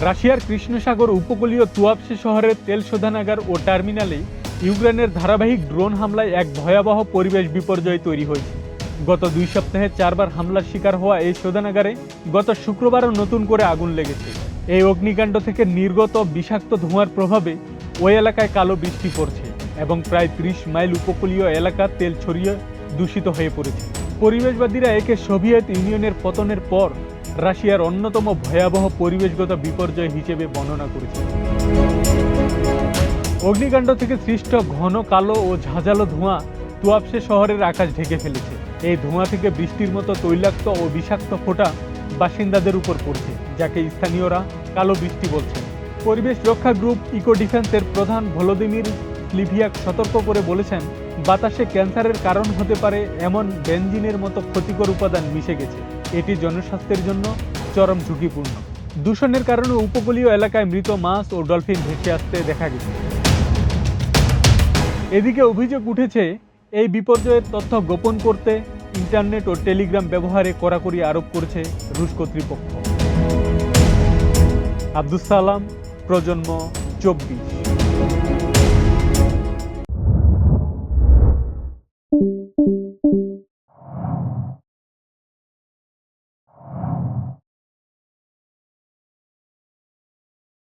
রাশিয়ার কৃষ্ণসাগর উপকূলীয় তুয়াপসে শহরের তেল শোধনাগার ও টার্মিনালে ইউক্রেনের ধারাবাহিক ড্রোন হামলায় এক ভয়াবহ পরিবেশ বিপর্যয় তৈরি হয়েছে। গত 2 সপ্তাহে 4বার হামলার শিকার হওয়া এই শোধনাগারে গত শুক্রবারও নতুন করে আগুন লেগেছে। এই অগ্নিকাণ্ড থেকে নির্গত বিষাক্ত ধোঁয়ার প্রভাবে ওই এলাকায় কালো বৃষ্টি পড়ছে এবং প্রায় 30 মাইল উপকূলীয় এলাকা তেল ছড়িয়ে দূষিত হয়ে পড়েছে। পরিবেশবাদীরা একে সোভিয়েত ইউনিয়নের পতনের পর রাশিয়ার অন্যতম ভয়াবহ পরিবেশগত বিপর্যয় হিসেবে বর্ণনা করেছে। অগ্নিকাণ্ড থেকে সৃষ্ট ঘন কালো ও ঝাঁঝালো ধোঁয়া তুয়াপসে শহরের আকাশ ঢেকে ফেলেছে। এই ধোঁয়া থেকে বৃষ্টির মতো তৈলাক্ত ও বিষাক্ত ফোঁটা বাসিন্দাদের উপর পড়ছে, যাকে স্থানীয়রা কালো বৃষ্টি বলছেন। পরিবেশ রক্ষা গ্রুপ ইকো ডিফেন্সের প্রধান ভলোদিমির স্লিভিয়াক সতর্ক করে বলেছেন, বাতাসে ক্যান্সারের কারণ হতে পারে এমন বেনজিনের মতো ক্ষতিকর উপাদান মিশে গেছে। এটি জনস্বাস্থ্যের জন্য চরম ঝুঁকিপূর্ণ। দূষণের কারণে উপকূলীয় এলাকায় মৃত মাছ ও ডলফিন ভেসে আসতে দেখা গেছে। এদিকে অভিযোগ উঠেছে, এই বিপর্যয়ের তথ্য গোপন করতে ইন্টারনেট ও টেলিগ্রাম ব্যবহারে কড়াকড়ি আরোপ করেছে রুশ কর্তৃপক্ষ। আব্দুস সালাম, প্রজন্ম 24।